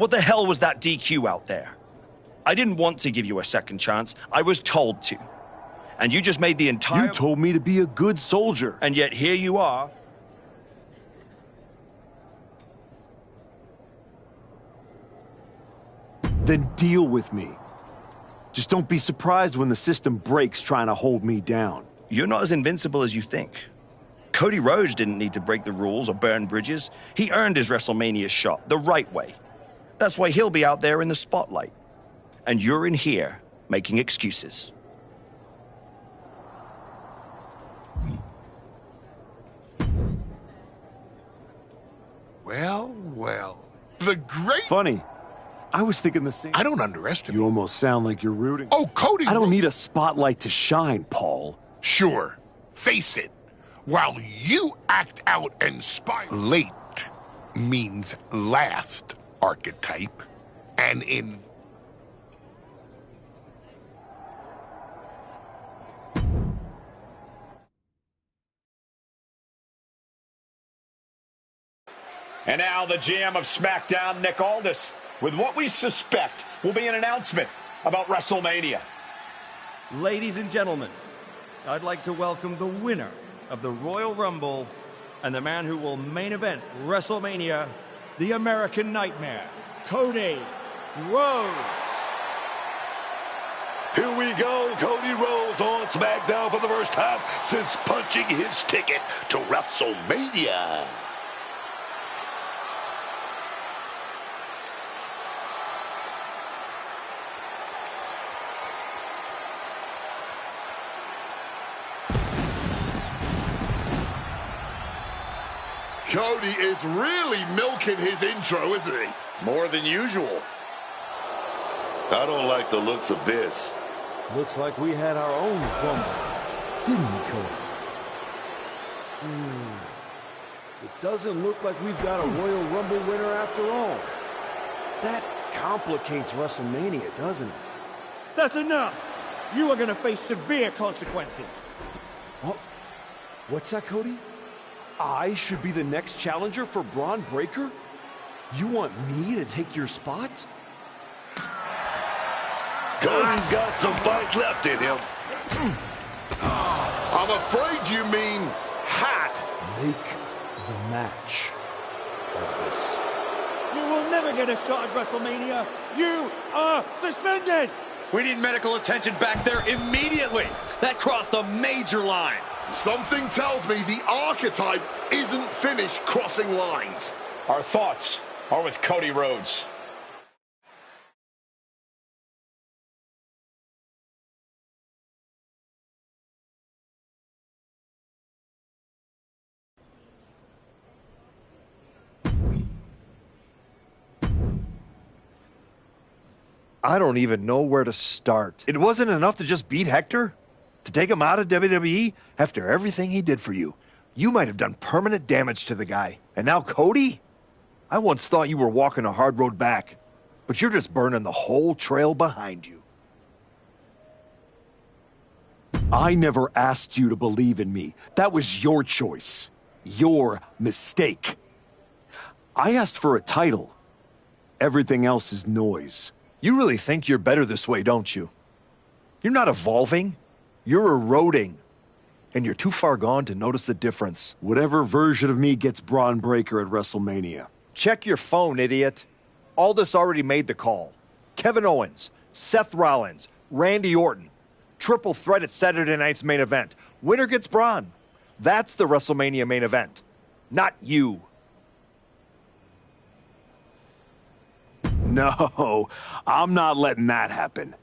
What the hell was that DQ out there? I didn't want to give you a second chance. I was told to. And you just made the entire... You told me to be a good soldier. And yet here you are. Then deal with me. Just don't be surprised when the system breaks trying to hold me down. You're not as invincible as you think. Cody Rhodes didn't need to break the rules or burn bridges. He earned his WrestleMania shot the right way. That's why he'll be out there in the spotlight. And you're in here making excuses. Well, well. The great... Funny. I was thinking the same. I don't underestimate. You almost sound like you're rooting. Oh, Cody... I don't need a spotlight to shine, Paul. Sure. Face it. While you act out and spy... Late means last archetype. And in... And now the GM of SmackDown, Nick Aldis, with what we suspect will be an announcement about WrestleMania. Ladies and gentlemen, I'd like to welcome the winner of the Royal Rumble and the man who will main event WrestleMania, the American Nightmare, Cody Rhodes. Here we go, Cody Rhodes on SmackDown for the first time since punching his ticket to WrestleMania. Cody is really milking his intro, isn't he? More than usual. I don't like the looks of this. Looks like we had our own Rumble, didn't we, Cody? It doesn't look like we've got a Royal Rumble winner after all. That complicates WrestleMania, doesn't it? That's enough! You are going to face severe consequences. Oh, what's that, Cody? I should be the next challenger for Braun Breaker? You want me to take your spot? Cody's got some fight left in him. I'm afraid you mean hot. Make the match of this. You will never get a shot at WrestleMania. You are suspended! We need medical attention back there immediately. That crossed a major line. Something tells me the archetype isn't finished crossing lines. Our thoughts are with Cody Rhodes. I don't even know where to start. It wasn't enough to just beat Hector? To take him out of WWE after everything he did for you? You might have done permanent damage to the guy. And now Cody? I once thought you were walking a hard road back, but you're just burning the whole trail behind you. I never asked you to believe in me. That was your choice. Your mistake. I asked for a title. Everything else is noise. You really think you're better this way, don't you? You're not evolving. You're eroding. And you're too far gone to notice the difference. Whatever version of me gets Braun Breaker at WrestleMania. Check your phone, idiot. Aldis already made the call. Kevin Owens, Seth Rollins, Randy Orton. Triple threat at Saturday night's main event. Winner gets Braun. That's the WrestleMania main event. Not you. No, I'm not letting that happen.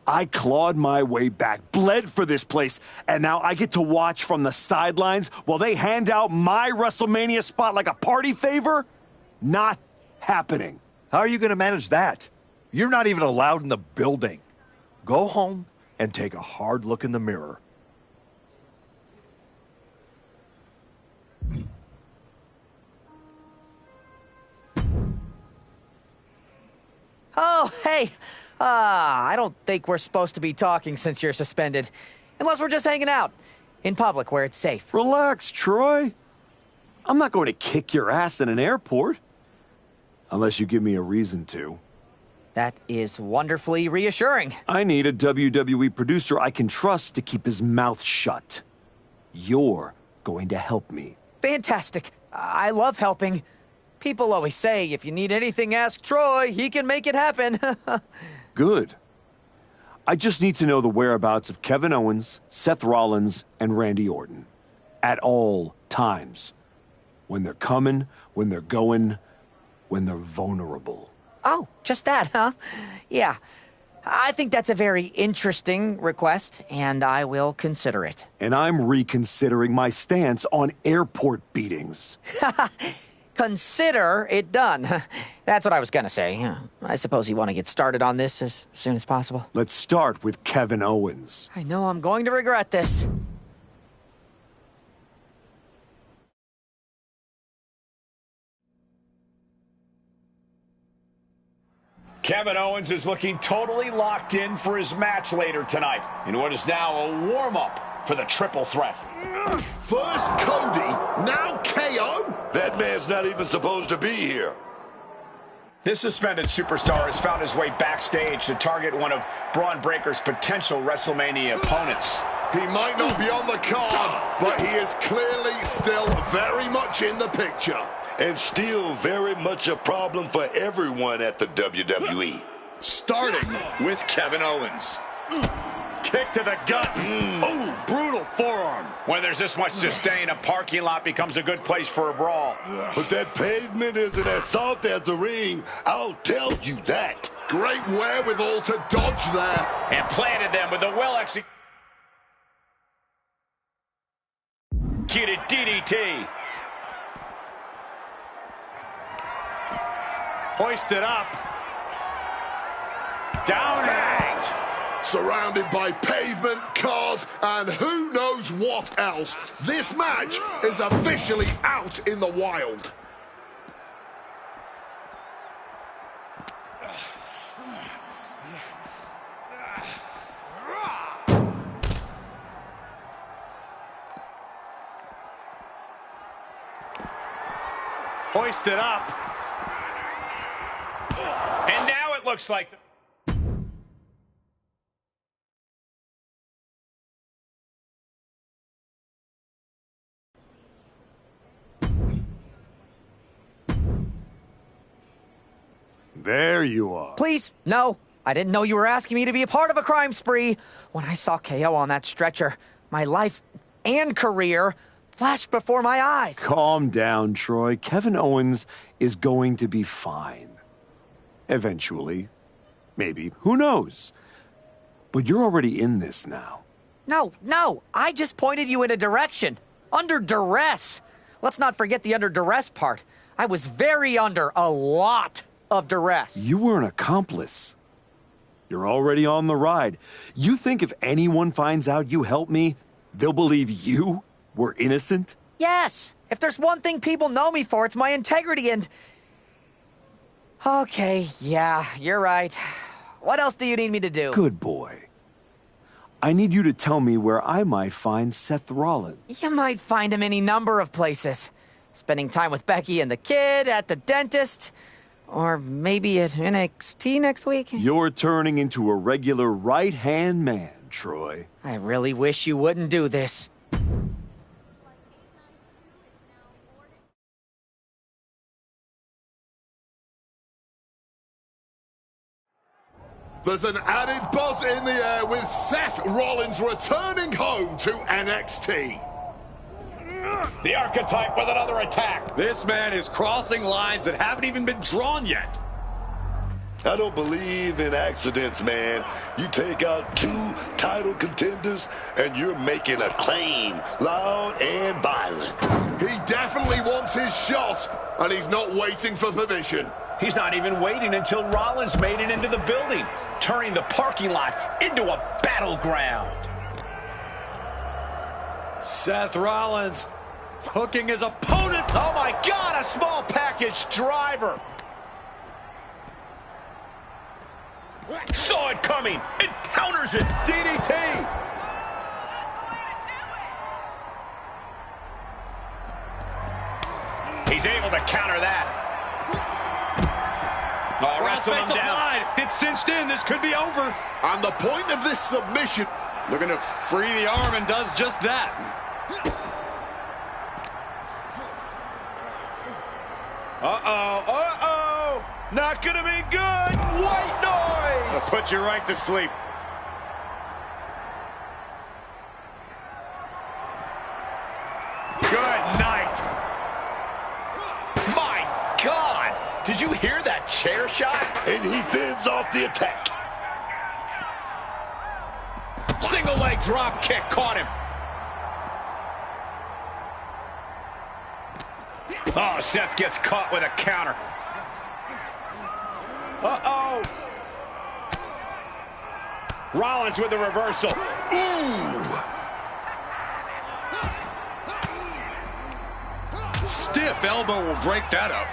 I clawed my way back, bled for this place, and now I get to watch from the sidelines while they hand out my WrestleMania spot like a party favor? Not happening. How are you going to manage that? You're not even allowed in the building. Go home and take a hard look in the mirror. Oh, hey. I don't think we're supposed to be talking since you're suspended. Unless we're just hanging out. In public, where it's safe. Relax, Troy. I'm not going to kick your ass in an airport. Unless you give me a reason to. That is wonderfully reassuring. I need a WWE producer I can trust to keep his mouth shut. You're going to help me. Fantastic. I love helping. People always say, if you need anything, ask Troy. He can make it happen. Good. I just need to know the whereabouts of Kevin Owens, Seth Rollins, and Randy Orton. At all times. When they're coming, when they're going, when they're vulnerable. Oh, just that, huh? Yeah. I think that's a very interesting request, and I will consider it. And I'm reconsidering my stance on airport beatings. Consider it done. That's what I was gonna say. I suppose you want to get started on this as soon as possible. Let's start with Kevin Owens. I know I'm going to regret this. Kevin Owens is looking totally locked in for his match later tonight in what is now a warm-up for the triple threat. First Cody, now KO? That man's not even supposed to be here. This suspended superstar has found his way backstage to target one of Braun Breaker's potential WrestleMania opponents. He might not be on the card, but he is clearly still very much in the picture. And still very much a problem for everyone at the WWE. Starting with Kevin Owens. Kick to the gut. Oh, brutal forearm. When there's this much disdain, a parking lot becomes a good place for a brawl. But that pavement isn't as soft as the ring, I'll tell you that. Great wherewithal to dodge there. And planted them with a well-executed DDT. Hoisted up. Down and out. Surrounded by pavement, cars, and who knows what else. This match is officially out in the wild. Hoisted up. And now it looks like... There you are. Please, no. I didn't know you were asking me to be a part of a crime spree. When I saw KO on that stretcher, my life and career flashed before my eyes. Calm down, Troy. Kevin Owens is going to be fine. Eventually. Maybe. Who knows? But you're already in this now. No. I just pointed you in a direction. Under duress. Let's not forget the under duress part. I was very under a lot of duress. You were an accomplice. You're already on the ride. You think if anyone finds out you helped me, they'll believe you were innocent? Yes. If there's one thing people know me for, it's my integrity and... Okay, yeah, you're right. What else do you need me to do? Good boy. I need you to tell me where I might find Seth Rollins. You might find him any number of places. Spending time with Becky and the kid, at the dentist, or maybe at NXT next week. You're turning into a regular right-hand man, Troy. I really wish you wouldn't do this. There's an added buzz in the air with Seth Rollins returning home to NXT. The archetype with another attack. This man is crossing lines that haven't even been drawn yet. I don't believe in accidents, man. You take out 2 title contenders, and you're making a claim, loud and violent. He definitely wants his shot, and he's not waiting for permission. He's not even waiting until Rollins made it into the building, turning the parking lot into a battleground. Seth Rollins hooking his opponent. Oh my God, a small package driver. Saw it coming, and counters it. DDT. He's able to counter that. Oh, wrestle him down. It's cinched in. This could be over. On the point of this submission, Looking to free the arm and does just that. Uh-oh. Not gonna be good. White noise. That'll put you right to sleep. Good night. My God. Did you hear that chair shot? and he fends off the attack. Single leg drop kick caught him. Oh, Seth gets caught with a counter. Uh-oh. Rollins with the reversal. Ooh. Stiff elbow will break that up.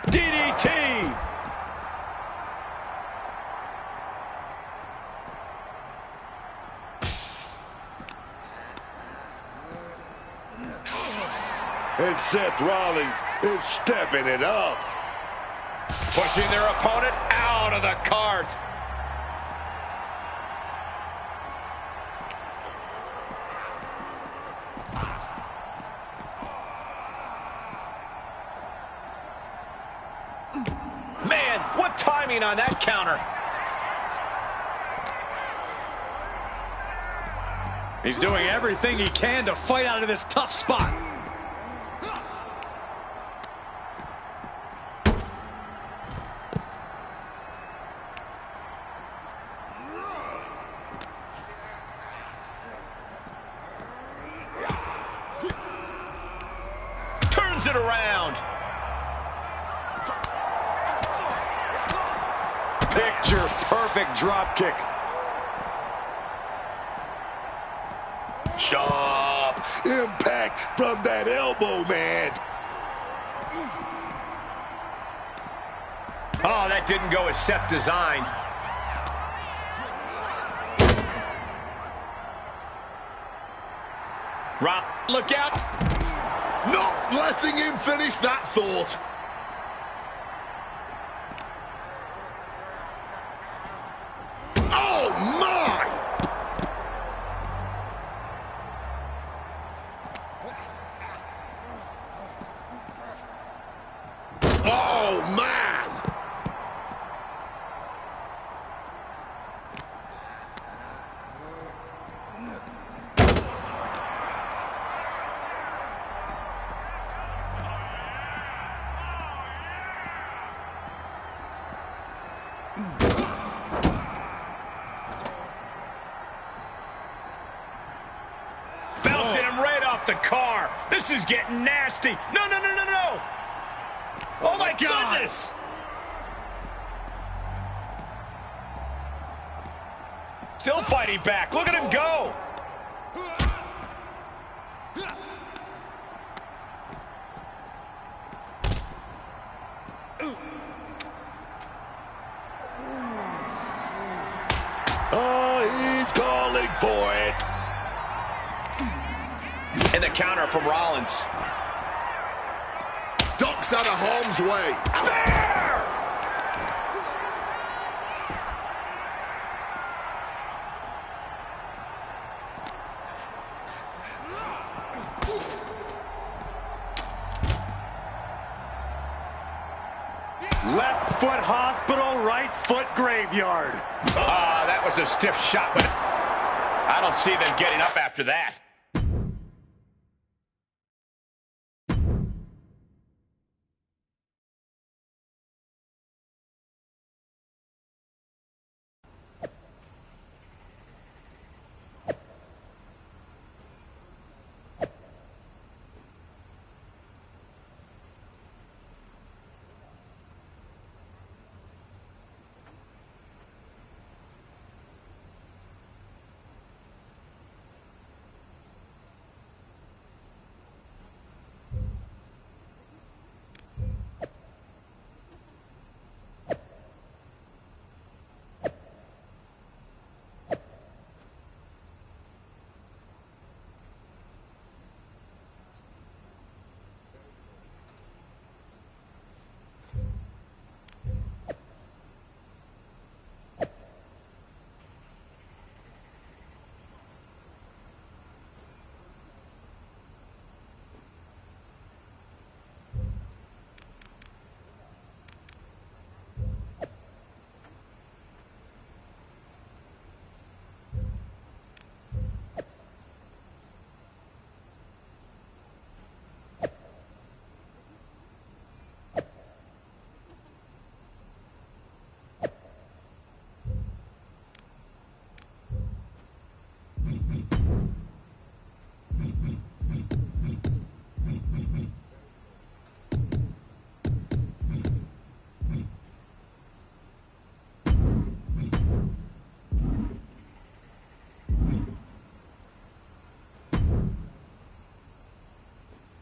DDT. And Seth Rollins is stepping it up. Pushing their opponent out of the cart. Man, what timing on that counter. He's doing everything he can to fight out of this tough spot. Turns it around. Picture perfect drop kick. Sharp impact from that elbow, man. Oh, that didn't go as Seth designed. Rob, look out. Not letting him finish that thought. Oh, my! Oh, man! Bouncing him right off the car. This is getting nasty. No, no, no, no, no. Oh, my goodness. Still fighting back. Look at him go. Oh, he's calling for it. And the counter from Rollins. Ducks out of harm's way. Fair! Left foot hospital, right foot graveyard. Ah, that was a stiff shot, but I don't see them getting up after that.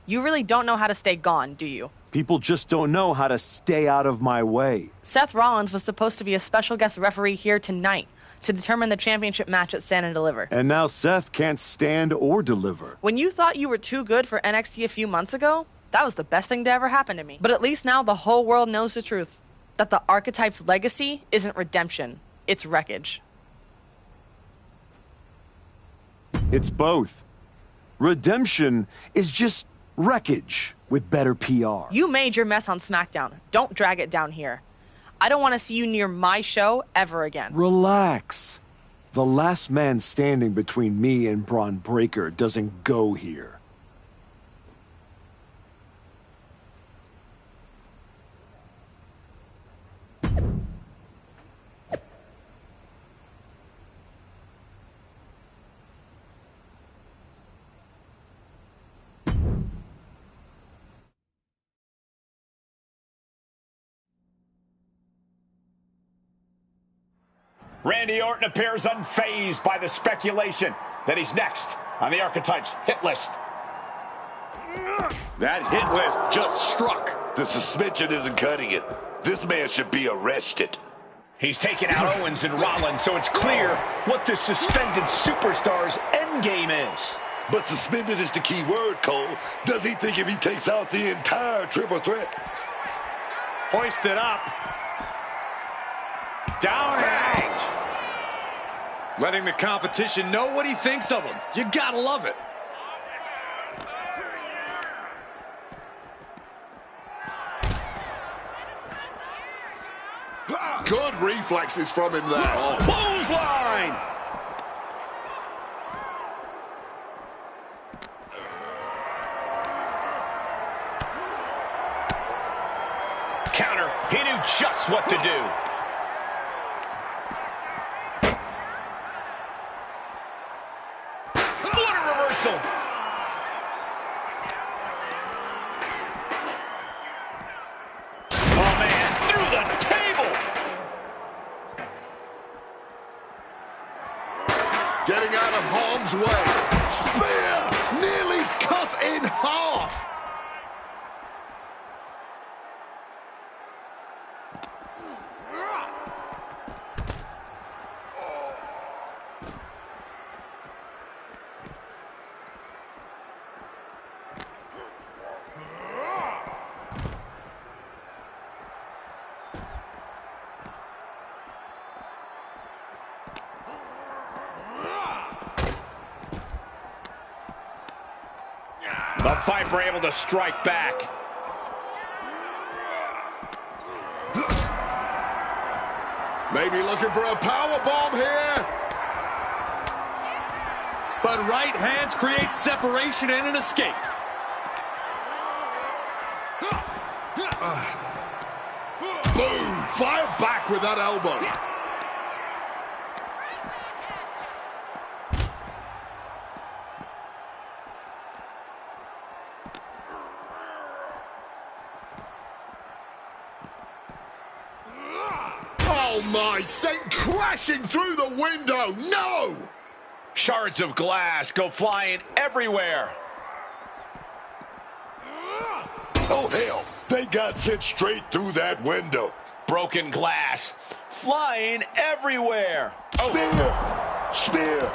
You really don't know how to stay gone, do you? People just don't know how to stay out of my way. Seth Rollins was supposed to be a special guest referee here tonight to determine the championship match at Stand and Deliver. And now Seth can't stand or deliver. When you thought you were too good for NXT a few months ago, that was the best thing to ever happen to me. But at least now the whole world knows the truth. That the Archetype's legacy isn't redemption, it's wreckage. It's both. Redemption is just wreckage with better PR. You made your mess on SmackDown. Don't drag it down here. I don't want to see you near my show ever again. Relax. The last man standing between me and Braun Breaker doesn't go here. Randy Orton appears unfazed by the speculation that he's next on the Archetype's hit list. That hit list just struck. The suspension isn't cutting it. This man should be arrested. He's taken out Owens and Rollins, so it's clear what this suspended superstar's endgame is. But suspended is the key word, Cole. Does he think if he takes out the entire triple threat? Hoisted up. Down and out. Letting the competition know what he thinks of him. You gotta love it. Good reflexes from him there. Oh. Clothesline! Counter. He knew just what to do. What a reversal! Oh, man, through the table! Getting out of harm's way. Spear nearly cut in half. The Viper able to strike back. Maybe looking for a power bomb here. But right hands create separation and an escape. Boom! Fire back with that elbow. Oh my, sent crashing through the window. No! Shards of glass go flying everywhere. Oh hell, they got sent straight through that window. Broken glass flying everywhere. Oh. Spear!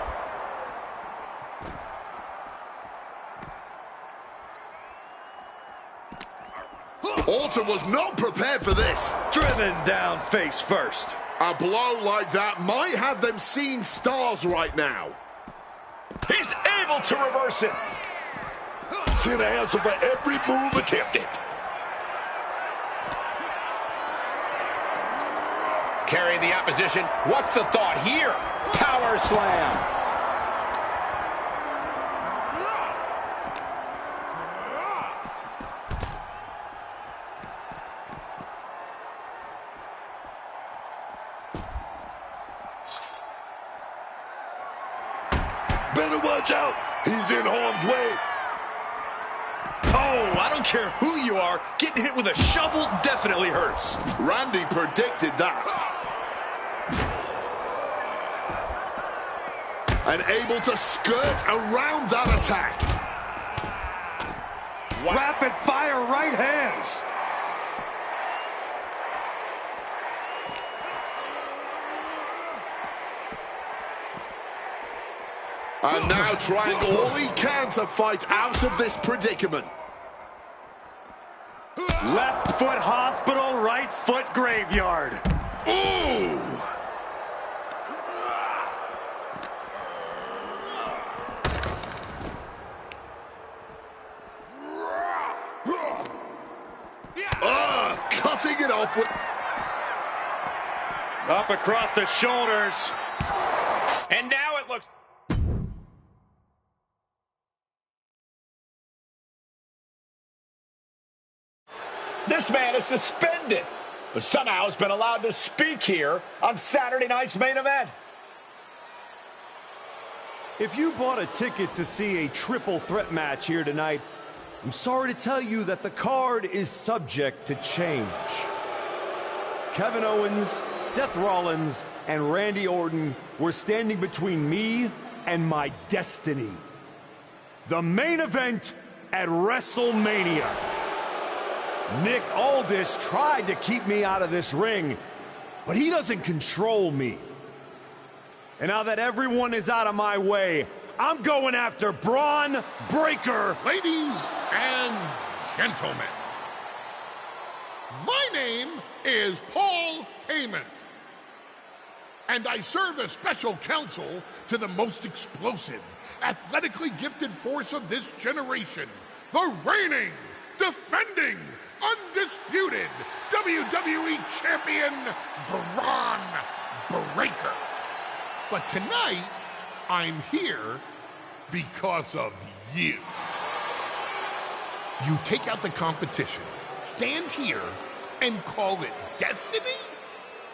Orton was not prepared for this. Driven down face first. A blow like that might have them seeing stars right now. He's able to reverse it. See the answer for every move attempted. Carrying the opposition. What's the thought here? Power slam. Better watch out. He's in harm's way. Oh, I don't care who you are. Getting hit with a shovel definitely hurts. Randy predicted that. And able to skirt around that attack. Wow. Rapid fire right hands. And now trying all he can to fight out of this predicament. Left foot hospital, right foot graveyard. Ooh! Cutting it off with... Up across the shoulders. And now it looks... This man is suspended, but somehow has been allowed to speak here on Saturday night's main event. If you bought a ticket to see a triple threat match here tonight, I'm sorry to tell you that the card is subject to change. Kevin Owens, Seth Rollins, and Randy Orton were standing between me and my destiny. The main event at WrestleMania. Nick Aldis tried to keep me out of this ring, but he doesn't control me. And now that everyone is out of my way, I'm going after Braun Breaker. Ladies and gentlemen, my name is Paul Heyman, and I serve as special counsel to the most explosive, athletically gifted force of this generation, the reigning, defending, undisputed WWE Champion, Braun Breaker. But tonight, I'm here because of you. You take out the competition, stand here, and call it destiny?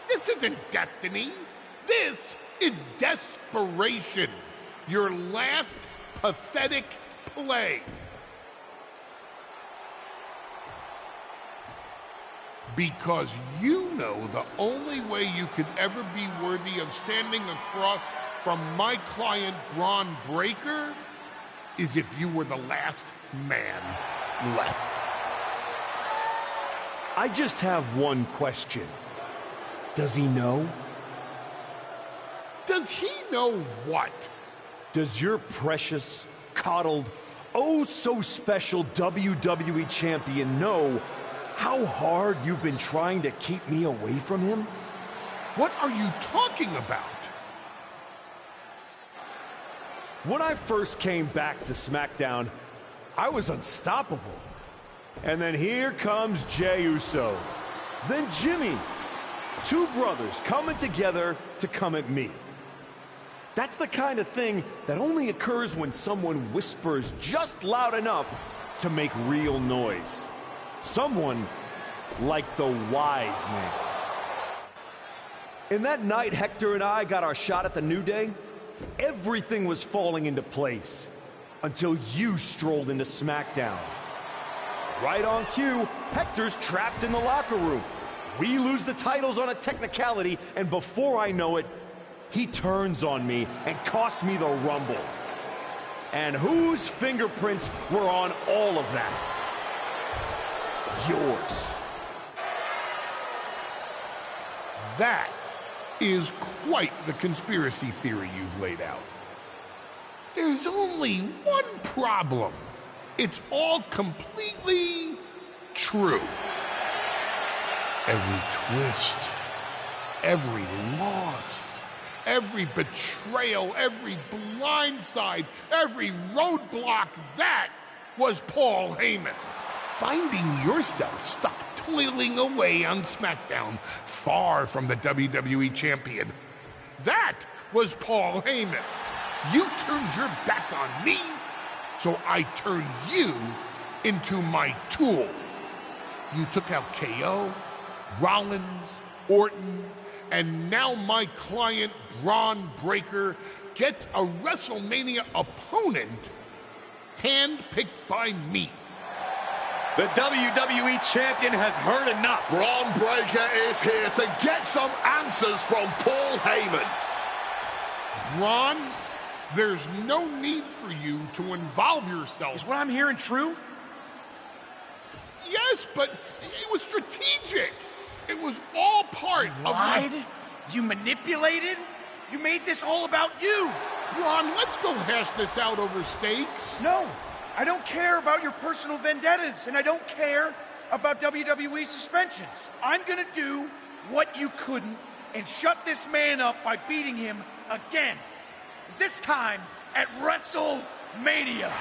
This isn't destiny. This is desperation. Your last pathetic play. Because you know the only way you could ever be worthy of standing across from my client Braun Breaker is if you were the last man left. I just have one question. Does he know? Does he know what? Does your precious, coddled, oh so special WWE champion know how hard you've been trying to keep me away from him? What are you talking about? When I first came back to SmackDown, I was unstoppable. And then here comes Jey Uso. Then Jimmy. Two brothers coming together to come at me. That's the kind of thing that only occurs when someone whispers just loud enough to make real noise. Someone like the wise man. In that night Hector and I got our shot at the New Day, everything was falling into place until you strolled into SmackDown. Right on cue, Hector's trapped in the locker room. We lose the titles on a technicality, and before I know it, he turns on me and costs me the Rumble. And whose fingerprints were on all of that? Yours. That is quite the conspiracy theory you've laid out. There's only one problem. It's all completely true. Every twist, every loss, every betrayal, every blindside, every roadblock, that was Paul Heyman. Finding yourself stuck toiling away on SmackDown, far from the WWE Champion. That was Paul Heyman. You turned your back on me, so I turned you into my tool. You took out KO, Rollins, Orton, and now my client Braun Breaker gets a WrestleMania opponent handpicked by me. The WWE Champion has heard enough. Braun Breaker is here to get some answers from Paul Heyman. Braun, there's no need for you to involve yourself. Is what I'm hearing true? Yes, but it was strategic. It was all part of Lied? You manipulated? You made this all about you. Ron, let's go hash this out over steaks. No, I don't care about your personal vendettas, and I don't care about WWE suspensions. I'm gonna do what you couldn't and shut this man up by beating him again. This time at WrestleMania.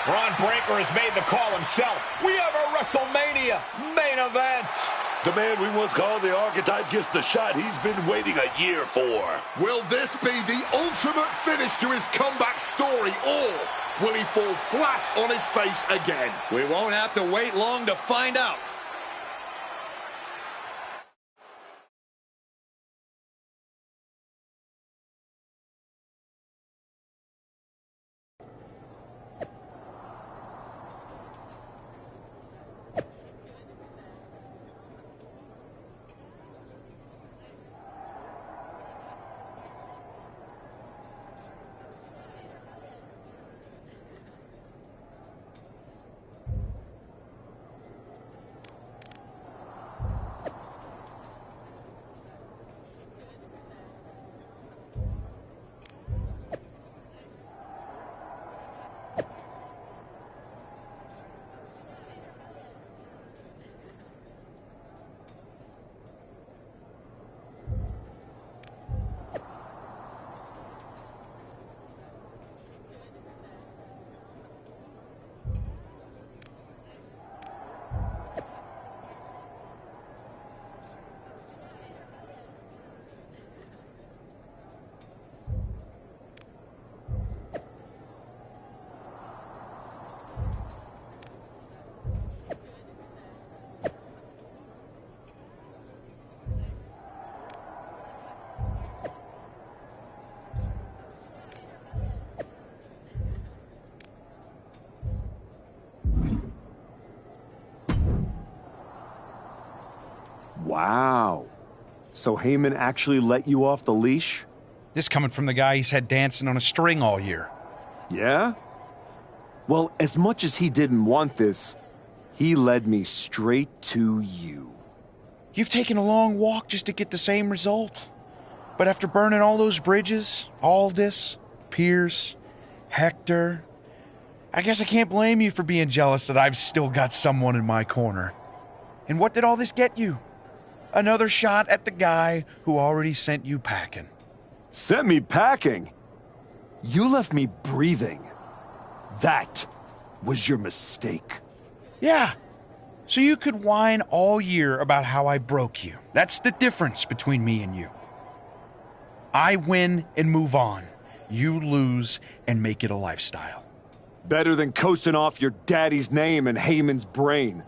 Ron Breaker has made the call himself. We have a WrestleMania main event. The man we once called the archetype gets the shot he's been waiting a year for. Will this be the ultimate finish to his comeback story, or will he fall flat on his face again? We won't have to wait long to find out. Wow. So Heyman actually let you off the leash? This coming from the guy he's had dancing on a string all year. Yeah? Well, as much as he didn't want this, he led me straight to you. You've taken a long walk just to get the same result. But after burning all those bridges, Aldis, Pierce, Hector, I guess I can't blame you for being jealous that I've still got someone in my corner. And what did all this get you? Another shot at the guy who already sent you packing. Sent me packing? You left me breathing. That was your mistake. Yeah. So you could whine all year about how I broke you. That's the difference between me and you. I win and move on. You lose and make it a lifestyle. Better than coasting off your daddy's name and Heyman's brain.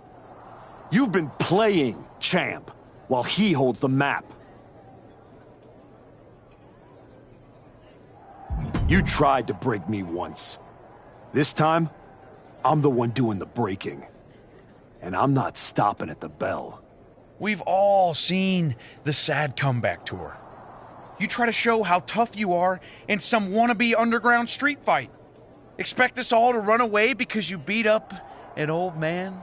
You've been playing, champ, while he holds the map. You tried to break me once. This time, I'm the one doing the breaking. And I'm not stopping at the bell. We've all seen the sad comeback tour. You try to show how tough you are in some wannabe underground street fight. Expect us all to run away because you beat up an old man?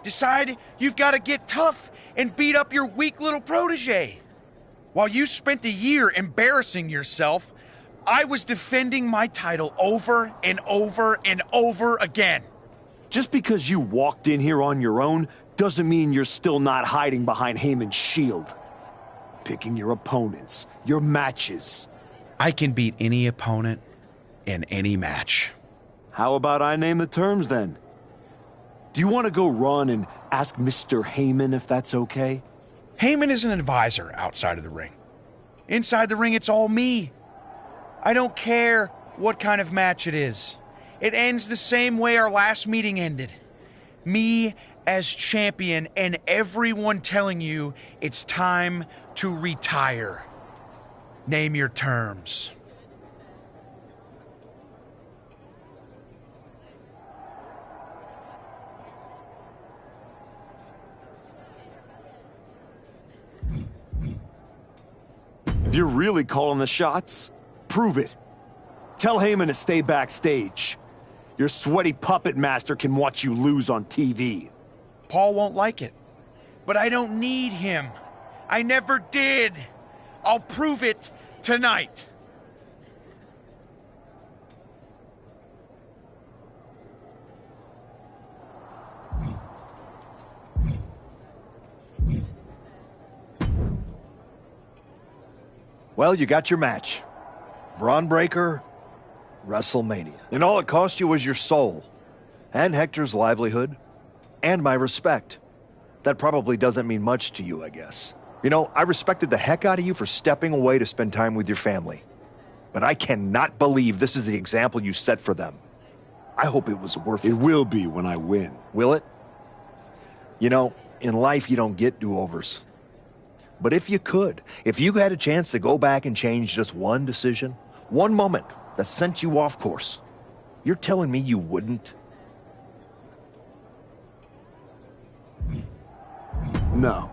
Decide you've got to get tough and beat up your weak little protege. While you spent a year embarrassing yourself, I was defending my title over and over and over again. Just because you walked in here on your own doesn't mean you're still not hiding behind Heyman's shield. Picking your opponents, your matches. I can beat any opponent in any match. How about I name the terms then? Do you want to go run and ask Mr. Heyman if that's okay? Heyman is an advisor outside of the ring. Inside the ring, it's all me. I don't care what kind of match it is. It ends the same way our last meeting ended. Me as champion and everyone telling you it's time to retire. Name your terms. If you're really calling the shots, prove it. Tell Heyman to stay backstage. Your sweaty puppet master can watch you lose on TV. Paul won't like it. But I don't need him. I never did. I'll prove it tonight. Well, you got your match. Braun Breaker, WrestleMania. And all it cost you was your soul, and Hector's livelihood, and my respect. That probably doesn't mean much to you, I guess. You know, I respected the heck out of you for stepping away to spend time with your family. But I cannot believe this is the example you set for them. I hope it was worth it. It will be when I win. Will it? You know, in life you don't get do-overs. But if you could, if you had a chance to go back and change just one decision, one moment that sent you off course, you're telling me you wouldn't? No.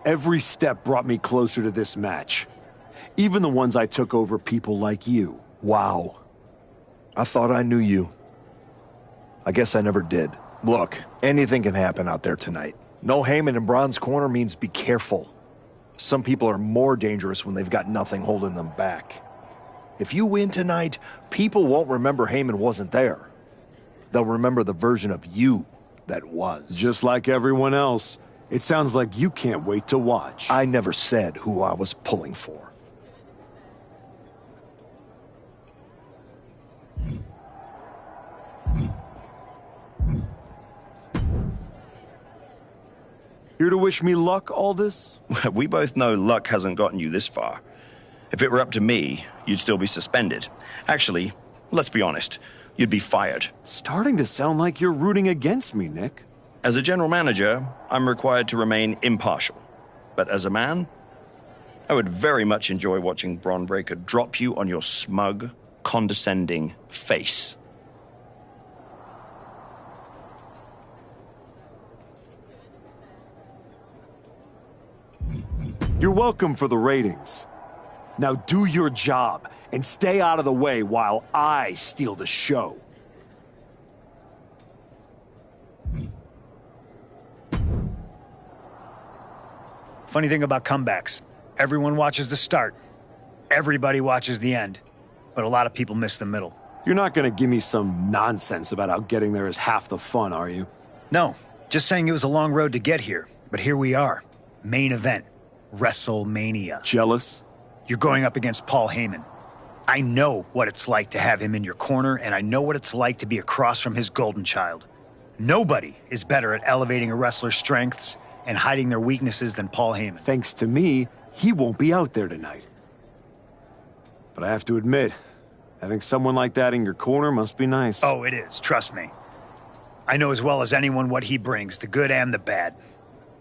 Every step brought me closer to this match. Even the ones I took over people like you. Wow. I thought I knew you. I guess I never did. Look, anything can happen out there tonight. No Heyman in Braun's corner means be careful. Some people are more dangerous when they've got nothing holding them back. If you win tonight, people won't remember Heyman wasn't there. They'll remember the version of you that was. Just like everyone else. It sounds like you can't wait to watch. I never said who I was pulling for. Here to wish me luck, Aldous? We both know luck hasn't gotten you this far. If it were up to me, you'd still be suspended. Actually, let's be honest, you'd be fired. Starting to sound like you're rooting against me, Nick. As a general manager, I'm required to remain impartial. But as a man, I would very much enjoy watching Braun Breaker drop you on your smug, condescending face. You're welcome for the ratings. Now do your job and stay out of the way while I steal the show. Funny thing about comebacks, everyone watches the start, everybody watches the end, but a lot of people miss the middle. You're not gonna give me some nonsense about how getting there is half the fun, are you? No, just saying it was a long road to get here, but here we are. Main event, WrestleMania. Jealous? You're going up against Paul Heyman. I know what it's like to have him in your corner, and I know what it's like to be across from his golden child. Nobody is better at elevating a wrestler's strengths and hiding their weaknesses than Paul Heyman. Thanks to me, he won't be out there tonight. But I have to admit, having someone like that in your corner must be nice. Oh, it is, trust me. I know as well as anyone what he brings, the good and the bad.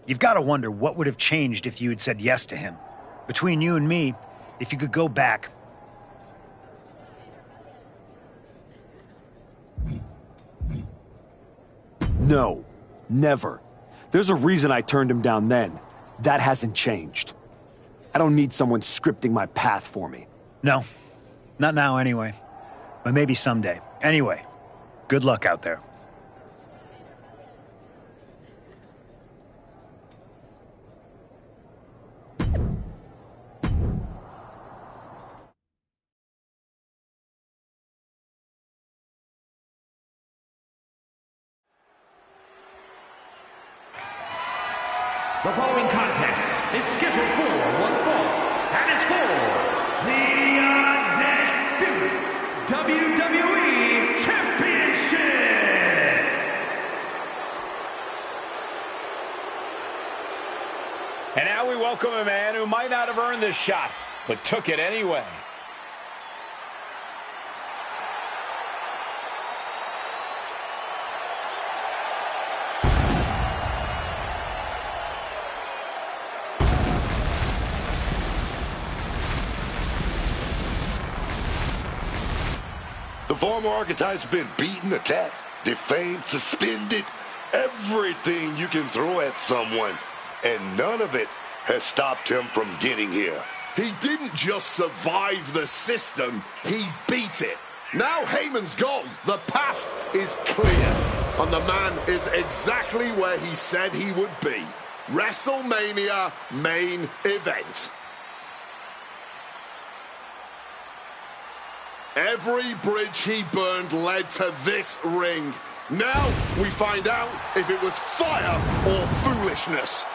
You've got to wonder what would have changed if you had said yes to him. Between you and me, if you could go back. No, never. There's a reason I turned him down then. That hasn't changed. I don't need someone scripting my path for me. No, not now anyway. But maybe someday. Anyway, good luck out there. The following contest is scheduled for one fall and is for the undisputed WWE Championship. And now we welcome a man who might not have earned this shot, but took it anyway. The former archetype's been beaten, attacked, defamed, suspended, everything you can throw at someone. And none of it has stopped him from getting here. He didn't just survive the system, he beat it. Now Heyman's gone. The path is clear. And the man is exactly where he said he would be. WrestleMania main event. Every bridge he burned led to this ring. Now we find out if it was fire or foolishness.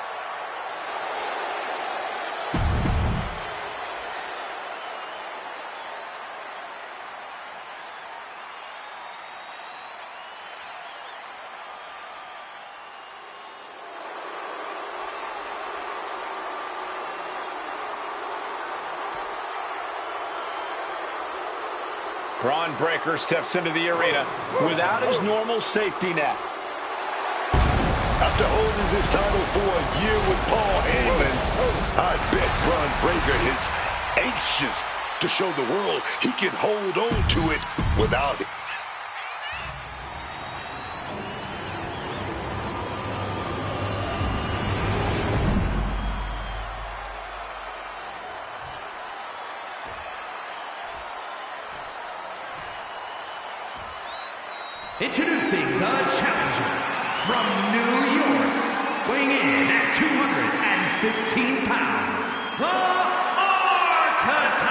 Braun Breaker steps into the arena without his normal safety net. After holding this title for a year with Paul Heyman, I bet Braun Breaker is anxious to show the world he can hold on to it without it. Introducing the challenger from New York, weighing in at 215 pounds, the Archetype!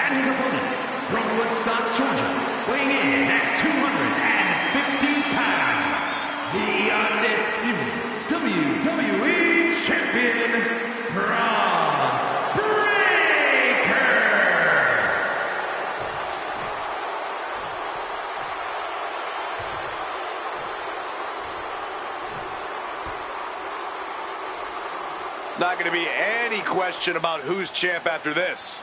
And his opponent from Woodstock, Georgia, weighing in at 250 pounds, the undisputed WWE Champion, Braun. Not going to be any question about who's champ after this.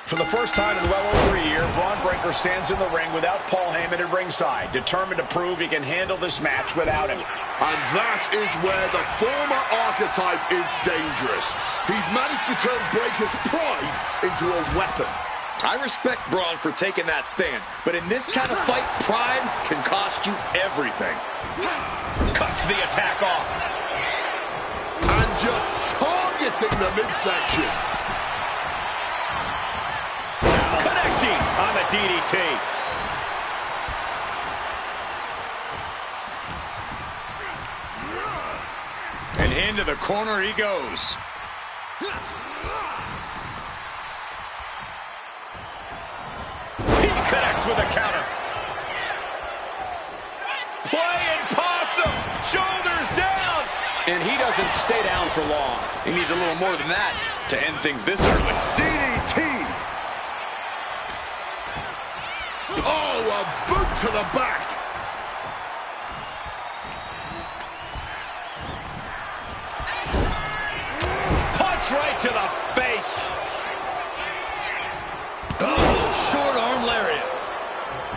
For the first time in well over a year, Braun Breaker stands in the ring without Paul Heyman at ringside, determined to prove he can handle this match without him. And that is where the former Archetype is dangerous. He's managed to turn Breaker's pride into a weapon. I respect Braun for taking that stand, but in this kind of fight, pride can cost you everything. Cuts the attack off. And just targeting the midsection. Connecting on the DDT. And into the corner he goes. He connects with a counter. Playing possum. Shoulders down. And he doesn't stay down for long. He needs a little more than that to end things this early. DDT. Oh, a boot to the back. Punch right to the face. Oh, short arm lariat.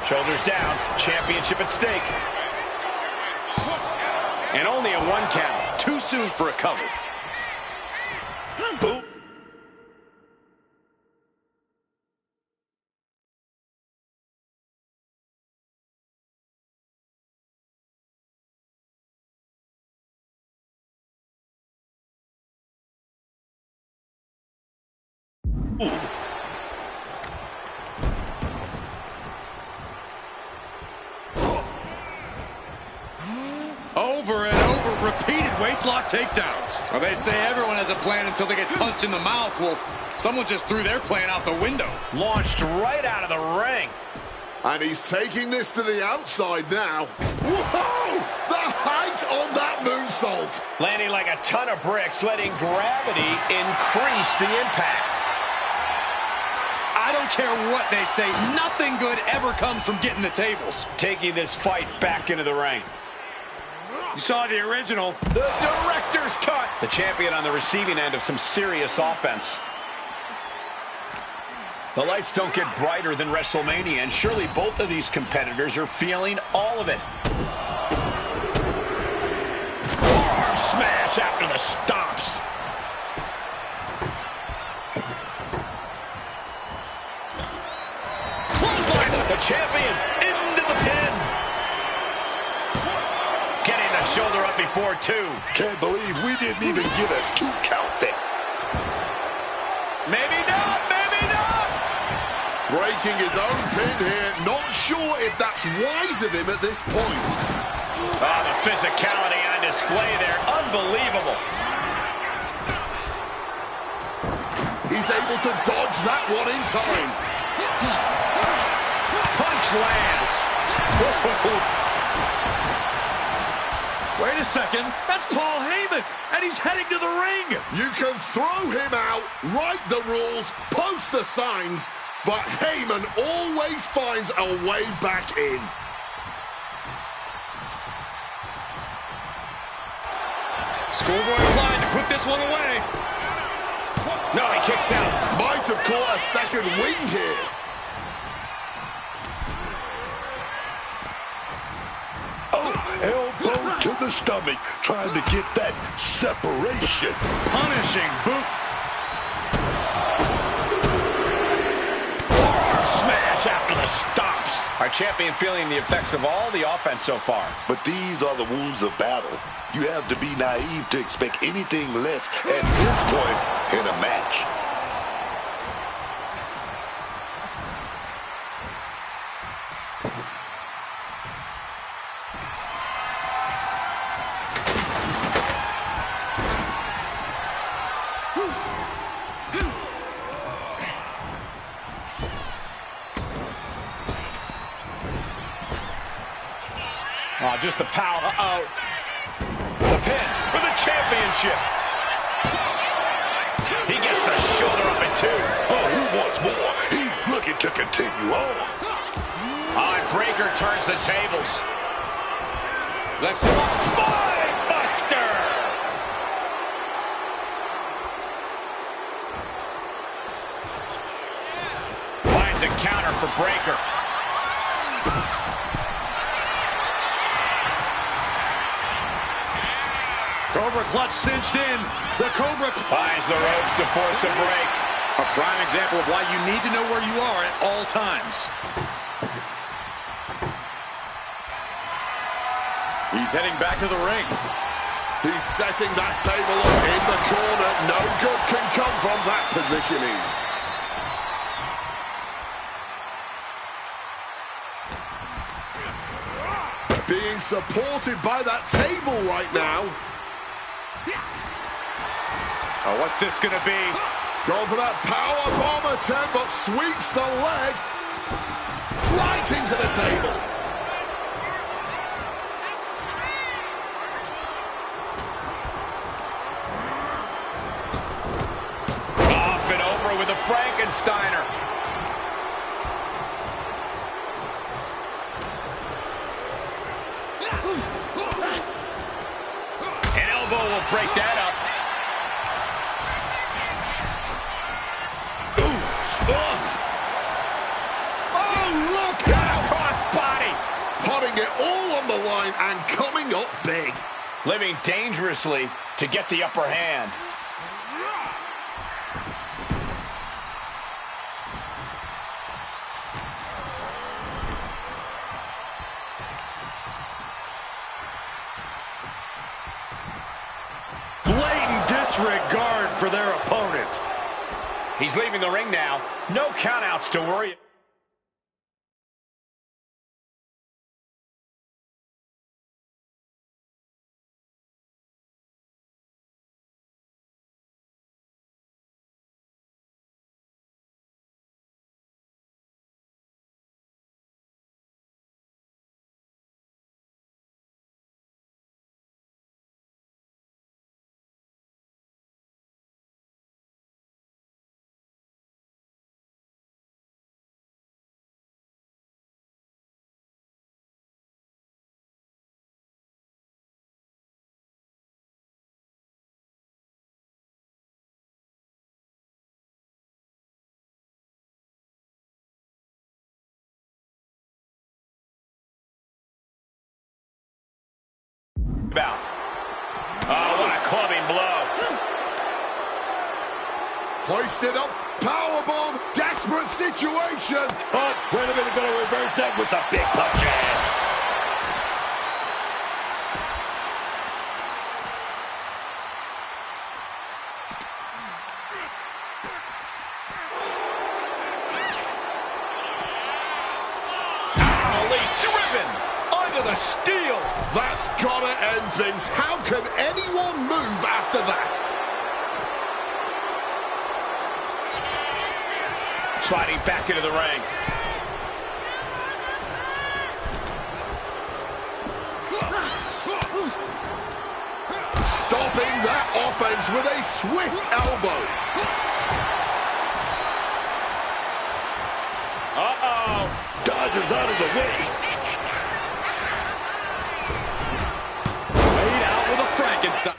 Shoulders down. Championship at stake. And only a 1 count. Too soon for a cover. Boom. Over and over, repeated waistlock takedowns. Well, they say everyone has a plan until they get punched in the mouth. Well, someone just threw their plan out the window. Launched right out of the ring. And he's taking this to the outside now. Whoa! The height on that moonsault. Landing like a ton of bricks, letting gravity increase the impact. I don't care what they say. Nothing good ever comes from getting the tables. Taking this fight back into the ring. You saw the original. The director's cut. The champion on the receiving end of some serious offense. The lights don't get brighter than WrestleMania, and surely both of these competitors are feeling all of it. Arm smash after the stomps. Clothesline, the champion into the pin. Getting the shoulder up before two. Can't believe we didn't even get a 2 count there. Maybe not, maybe not. Breaking his own pin here. Not sure if that's wise of him at this point. Oh, the physicality on display there. Unbelievable. He's able to dodge that one in time. Punch lands. Wait a second, that's Paul Heyman, and he's heading to the ring. You can throw him out, write the rules, post the signs, but Heyman always finds a way back in. Schoolboy applied to put this one away. No, he kicks out. Might have caught a second wind here. Elbow to the stomach, trying to get that separation. Punishing boot. Smash after the stomps. Our champion feeling the effects of all the offense so far. But these are the wounds of battle. You have to be naive to expect anything less at this point in a match. Oh, just the power. Uh-oh. The pin for the championship. He gets the shoulder up at two. Oh, he wants more. He's looking to continue on. Oh, and Breaker turns the tables. Left him up. Spine buster. Finds a counter for Breaker. Cobra clutch cinched in. The Cobra Finds the ropes to force a break. A prime example of why you need to know where you are at all times. He's heading back to the ring. He's setting that table up in the corner. No good can come from that positioning. Being supported by that table right now. Oh, what's this gonna be? Going for that power bomb attempt, but sweeps the leg right into the table. Off and over with a Frankensteiner. An elbow will break that up. Putting it all on the line and coming up big. Living dangerously to get the upper hand. Blatant disregard for their opponent. He's leaving the ring now. No countouts to worry. bout. Oh, what a clubbing blow. Hoisted up, powerbomb, desperate situation. Oh, wait a minute, gonna reverse that with some big punches. Driven under the steel. That's gotta end things. How can anyone move after that? Sliding back into the ring. Stopping that offense with a swift elbow. Uh-oh. Dodges out of the way. Laid out with a Frankenstein.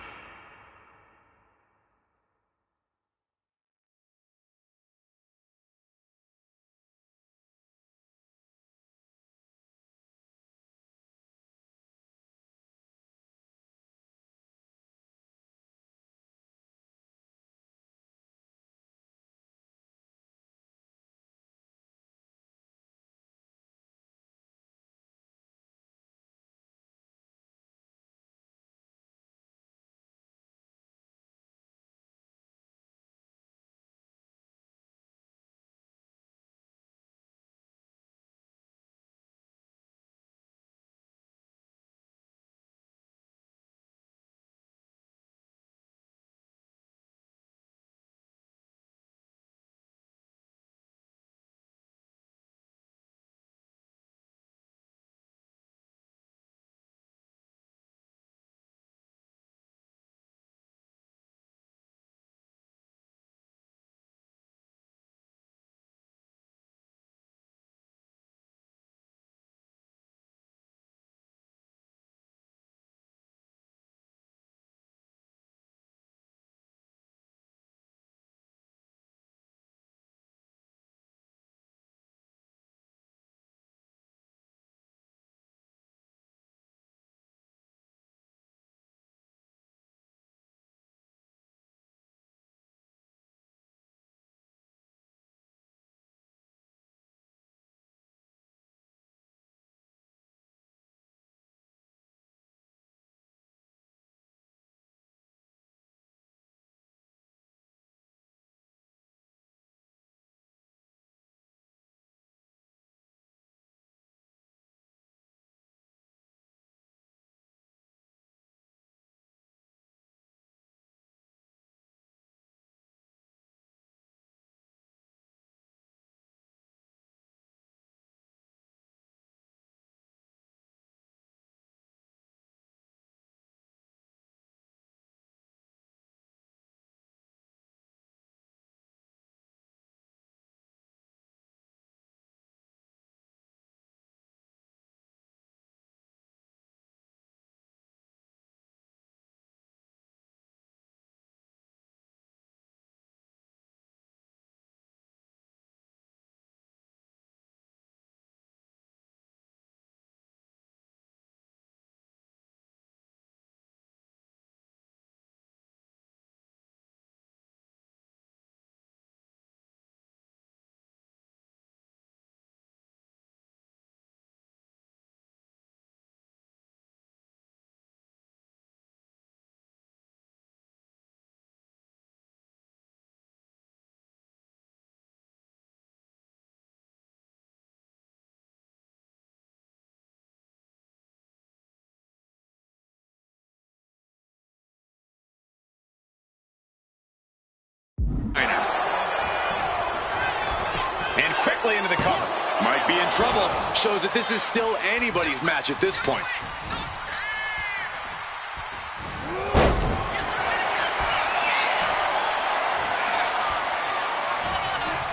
And quickly into the cover. Might be in trouble. Shows that this is still anybody's match at this point.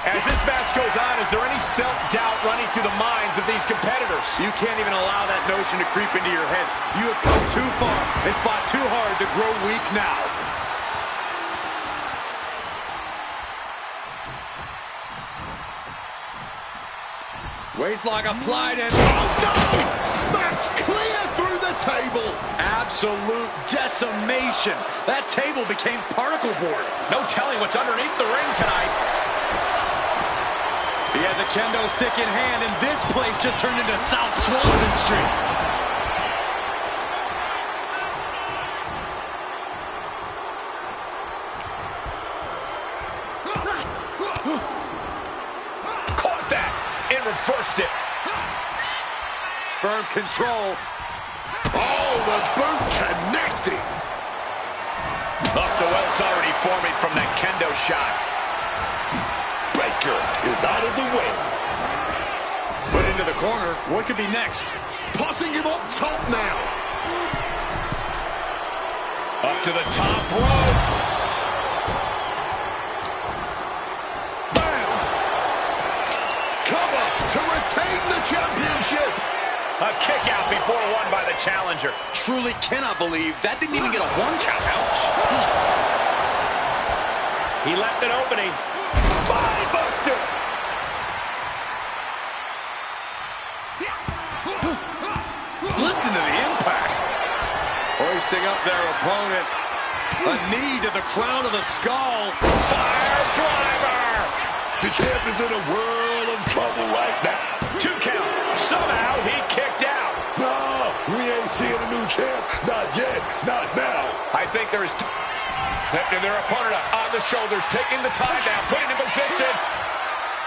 As this match goes on, is there any self-doubt running through the minds of these competitors? You can't even allow that notion to creep into your head. You have come too far and fought too hard to grow weak now. Waistlock applied and... Oh, no! Smashed clear through the table. absolute decimation. That table became particle board. No telling what's underneath the ring tonight. He has a kendo stick in hand, and this place just turned into South Swanson Street. Caught that and reversed it. Firm control. Oh, the boot connecting. Off the well's already forming from that kendo shot. Breaker is out of the way. Put into the corner. What could be next? Putting him up top now. Up to the top rope. Bam! Cover to retain the championship. A kick out before won by the challenger. Truly cannot believe that didn't even get a 1 count. Ouch. He left an opening. Spine buster. Listen to the impact. Hoisting up their opponent. A knee to the crown of the skull. Fire driver. The champ is in a world of trouble right now. 2 count. Somehow he kicked out. No, we ain't seeing a new champ. Not yet. Not now. I think there is... Their opponent on the shoulders, taking the time down, putting in position.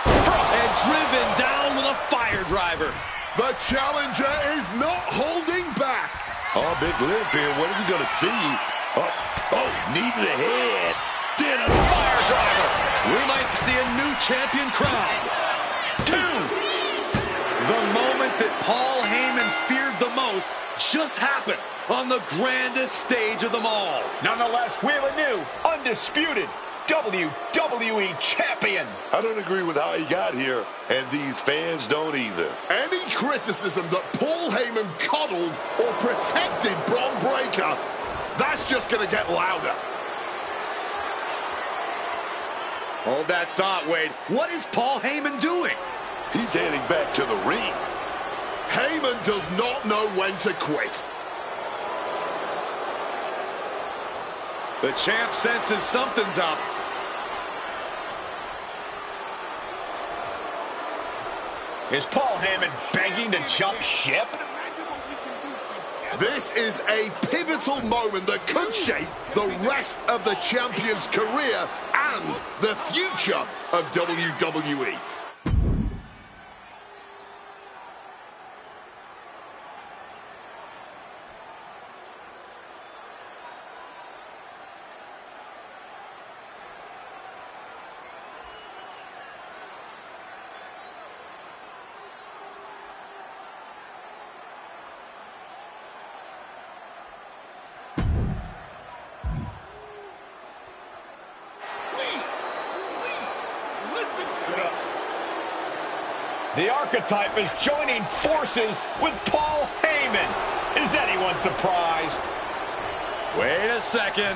And driven down with a fire driver. The challenger is not holding back. Oh, big lift here. What are we going to see? Oh, knee to the head. Then a Fire driver. We might see a new champion crowned. 2. The moment that Paul Heyman feared the most just happened on the grandest stage of them all. Nonetheless, we have a new, undisputed WWE champion. I don't agree with how he got here, and these fans don't either. Any criticism that Paul Heyman coddled or protected Bron Breakker, that's just going to get louder. Hold that thought, Wade. What is Paul Heyman doing? He's heading back to the ring. Heyman does not know when to quit. The champ senses something's up. Is Paul Heyman begging to jump ship? This is a pivotal moment that could shape the rest of the champion's career and the future of WWE. The archetype is joining forces with Paul Heyman. Is anyone surprised? Wait a second.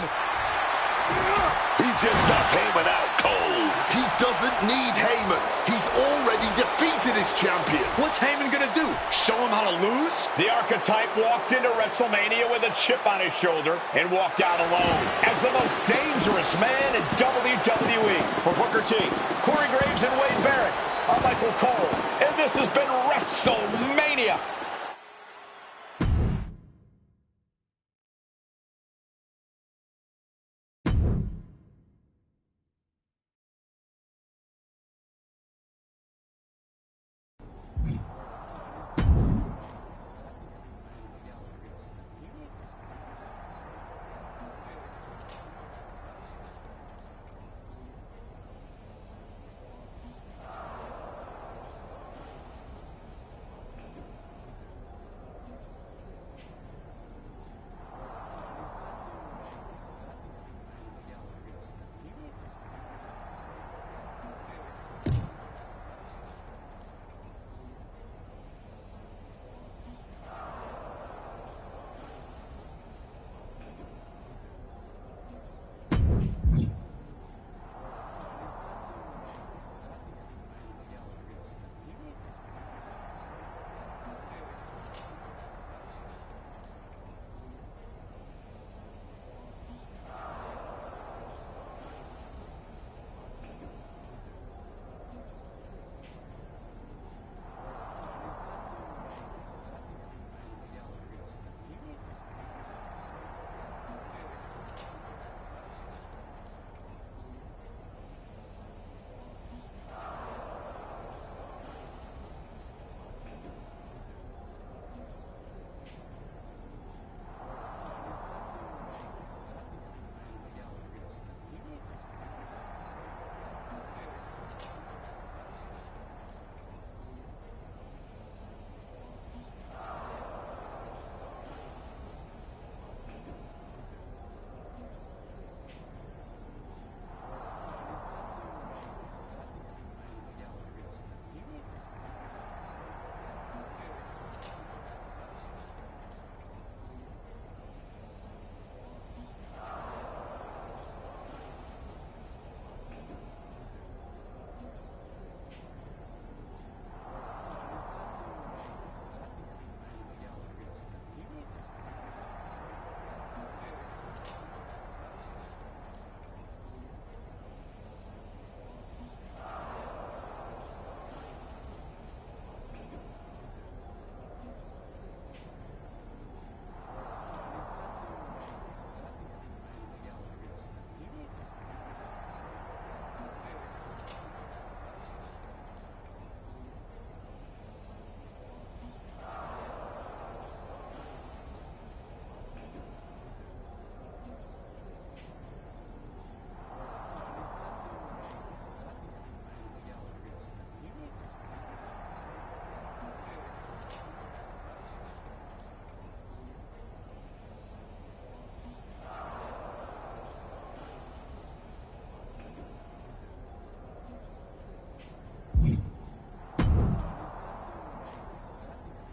He just knocked Heyman out cold. He doesn't need Heyman. He's already defeated his champion. What's Heyman gonna do? Show him how to lose? The archetype walked into WrestleMania with a chip on his shoulder and walked out alone as the most dangerous man in WWE. For Booker T, Corey Graves, and Wade Barrett, I'm Michael Cole, and this has been WrestleMania.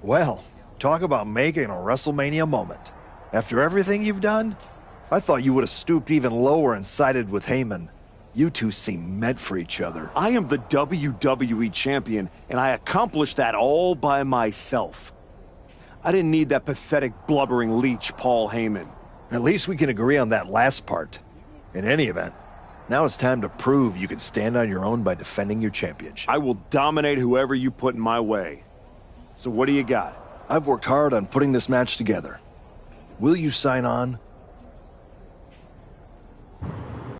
Well, talk about making a WrestleMania moment. After everything you've done, I thought you would have stooped even lower and sided with Heyman. You two seem meant for each other. I am the WWE champion, and I accomplished that all by myself. I didn't need that pathetic, blubbering leech, Paul Heyman. At least we can agree on that last part. In any event, now it's time to prove you can stand on your own by defending your championship. I will dominate whoever you put in my way. So what do you got? I've worked hard on putting this match together. Will you sign on